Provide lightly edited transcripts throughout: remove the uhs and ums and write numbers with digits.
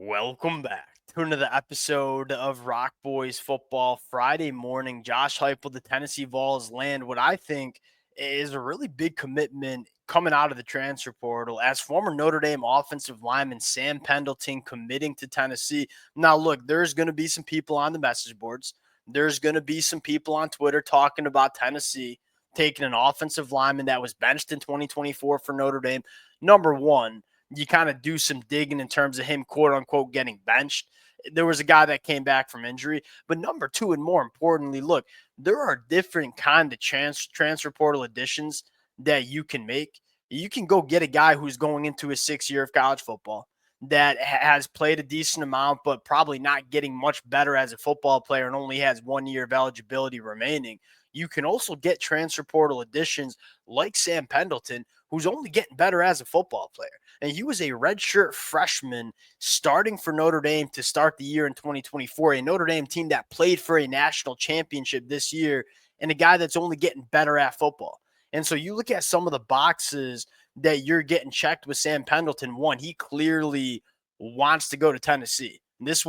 Welcome back to another episode of Rock Boys Football. Friday morning, Josh Heupel, the Tennessee Vols land what I think is a really big commitment coming out of the transfer portal as former Notre Dame offensive lineman Sam Pendleton committing to Tennessee. Now, look, there's going to be some people on the message boards. There's going to be some people on Twitter talking about Tennessee taking an offensive lineman that was benched in 2024 for Notre Dame. Number one, you kind of do some digging in terms of him, quote unquote, getting benched. There was a guy that came back from injury. But number two, and more importantly, look, there are different kind of transfer portal additions that you can make. You can go get a guy who's going into his 6th year of college football that has played a decent amount, but probably not getting much better as a football player and only has 1 year of eligibility remaining. You can also get transfer portal additions like Sam Pendleton, who's only getting better as a football player. And he was a redshirt freshman starting for Notre Dame to start the year in 2024, a Notre Dame team that played for a national championship this year, and a guy that's only getting better at football. And so you look at some of the boxes that you're getting checked with Sam Pendleton. One, he clearly wants to go to Tennessee. This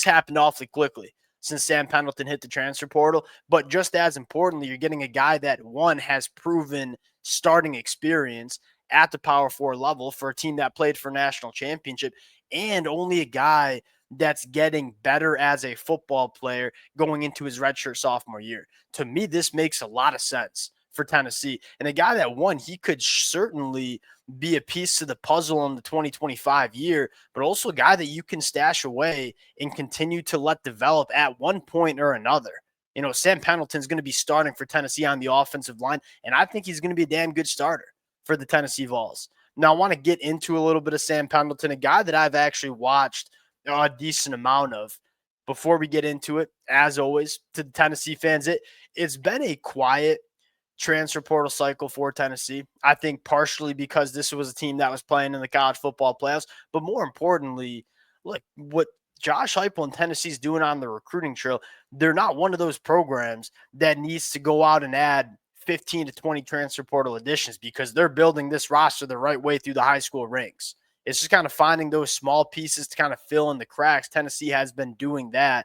happened awfully quickly since Sam Pendleton hit the transfer portal. But just as importantly, you're getting a guy that, one, has proven starting experience at the Power 4 level for a team that played for national championship, and only a guy that's getting better as a football player going into his redshirt sophomore year. To me, this makes a lot of sense for Tennessee. And a guy that, one, he could certainly be a piece to the puzzle in the 2025 year, but also a guy that you can stash away and continue to let develop at one point or another. You know, Sam Pendleton's going to be starting for Tennessee on the offensive line, and I think he's going to be a damn good starter for the Tennessee Vols. Now, I want to get into a little bit of Sam Pendleton, a guy that I've actually watched a decent amount of. Before we get into it, as always, to the Tennessee fans, it's been a quiet transfer portal cycle for Tennessee. I think partially because this was a team that was playing in the college football playoffs, but more importantly, look, what Josh Heupel and Tennessee's doing on the recruiting trail, they're not one of those programs that needs to go out and add 15 to 20 transfer portal additions because they're building this roster the right way through the high school ranks. It's just kind of finding those small pieces to kind of fill in the cracks. Tennessee has been doing that.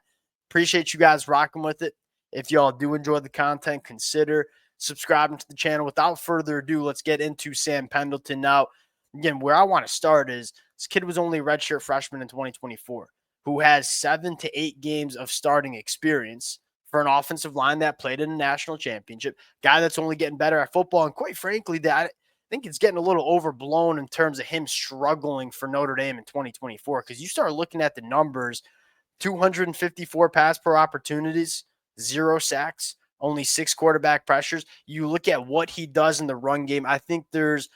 Appreciate you guys rocking with it. If y'all do enjoy the content, consider subscribing to the channel. Without further ado, let's get into Sam Pendleton. Now, again, where I want to start is this kid was only a redshirt freshman in 2024 who has 7 to 8 games of starting experience for an offensive line that played in a national championship, guy that's only getting better at football. And quite frankly, that I think it's getting a little overblown in terms of him struggling for Notre Dame in 2024 because you start looking at the numbers, 254 pass pro opportunities, 0 sacks, only 6 quarterback pressures. You look at what he does in the run game, I think there's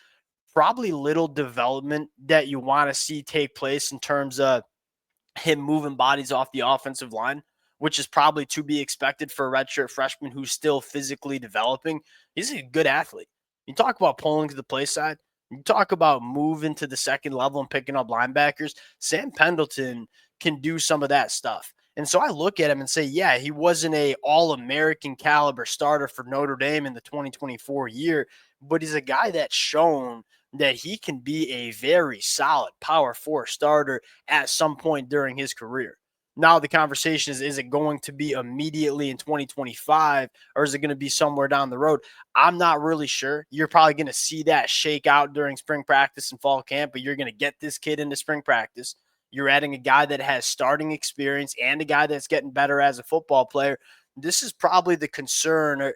probably little development that you want to see take place in terms of him moving bodies off the offensive line, which is probably to be expected for a redshirt freshman who's still physically developing. He's a good athlete. You talk about pulling to the play side. You talk about moving to the second level and picking up linebackers. Sam Pendleton can do some of that stuff. And so I look at him and say, yeah, he wasn't a all-American caliber starter for Notre Dame in the 2024 year, but he's a guy that's shown that he can be a very solid Power 4 starter at some point during his career. Now the conversation is it going to be immediately in 2025 or is it going to be somewhere down the road? I'm not really sure. You're probably going to see that shake out during spring practice and fall camp, but you're going to get this kid into spring practice. You're adding a guy that has starting experience and a guy that's getting better as a football player. This is probably the concern. I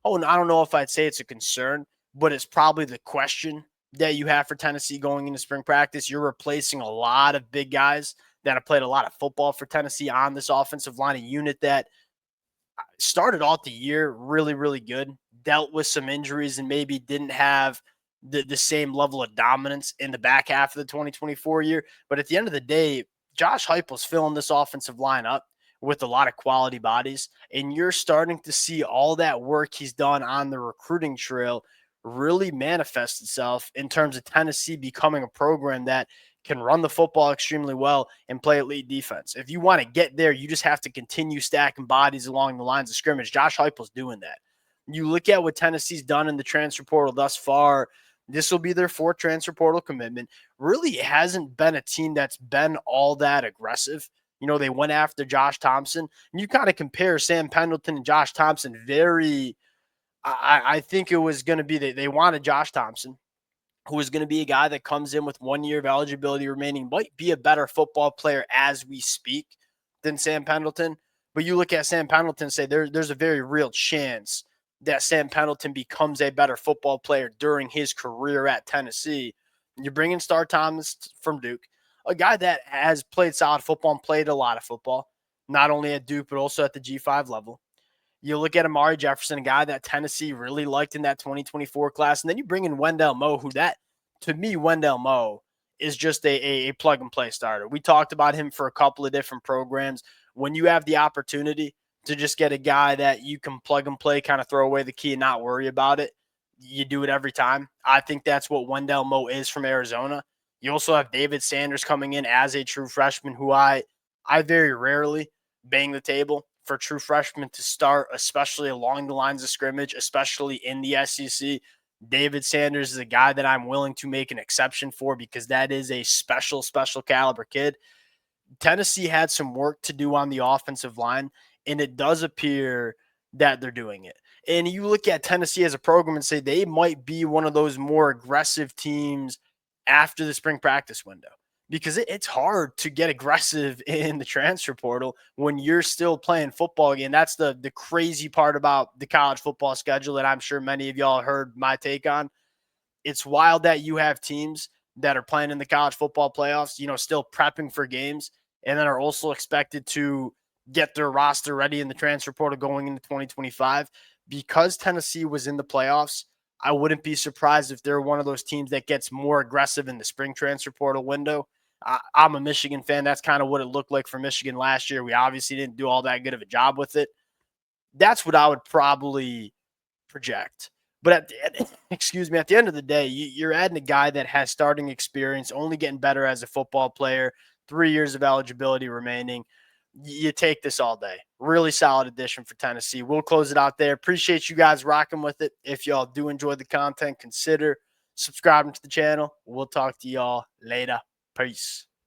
don't know if I'd say it's a concern, but it's probably the question that you have for Tennessee going into spring practice. You're replacing a lot of big guys that have played a lot of football for Tennessee on this offensive line, a unit that started off the year really, really good, dealt with some injuries and maybe didn't have the same level of dominance in the back half of the 2024 year. But at the end of the day, Josh Heupel's filling this offensive line up with a lot of quality bodies, and you're starting to see all that work he's done on the recruiting trail really manifest itself in terms of Tennessee becoming a program that can run the football extremely well and play elite defense. If you want to get there, you just have to continue stacking bodies along the lines of scrimmage. Josh Heupel's doing that. You look at what Tennessee's done in the transfer portal thus far This will be their fourth transfer portal commitment. Really hasn't been a team that's been all that aggressive. They went after Josh Thompson. And you kind of compare Sam Pendleton and Josh Thompson very. I think it was going to be they wanted Josh Thompson, who is going to be a guy that comes in with 1 year of eligibility remaining, might be a better football player as we speak than Sam Pendleton. But you look at Sam Pendleton and say there's a very real chance that Sam Pendleton becomes a better football player during his career at Tennessee. You're bringing Star Thomas from Duke, a guy that has played solid football and played a lot of football, not only at Duke, but also at the G5 level. You look at Amari Jefferson, a guy that Tennessee really liked in that 2024 class. And then you bring in Wendell Moe, to me, Wendell Moe is just a plug and play starter. We talked about him for a couple of different programs. When you have the opportunity to just get a guy that you can plug and play, kind of throw away the key and not worry about it, you do it every time. I think that's what Wendell Moe is from Arizona. You also have David Sanders coming in as a true freshman, who I very rarely bang the table for true freshmen to start, especially along the lines of scrimmage, especially in the SEC. David Sanders is a guy that I'm willing to make an exception for because that is a special caliber kid. Tennessee had some work to do on the offensive line, and it does appear that they're doing it. And you look at Tennessee as a program and say they might be one of those more aggressive teams after the spring practice window, because it's hard to get aggressive in the transfer portal when you're still playing football again. That's the crazy part about the college football schedule that I'm sure many of y'all heard my take on. It's wild that you have teams that are playing in the college football playoffs, still prepping for games, and then are also expected to get their roster ready in the transfer portal going into 2025. Because Tennessee was in the playoffs, I wouldn't be surprised if they're one of those teams that gets more aggressive in the spring transfer portal window. I'm a Michigan fan. That's kind of what it looked like for Michigan last year. We obviously didn't do all that good of a job with it. That's what I would probably project. But at the end of the day, you're adding a guy that has starting experience, only getting better as a football player, 3 years of eligibility remaining. You take this all day. Really solid addition for Tennessee. We'll close it out there. Appreciate you guys rocking with it. If y'all do enjoy the content, consider subscribing to the channel. We'll talk to y'all later. Peace.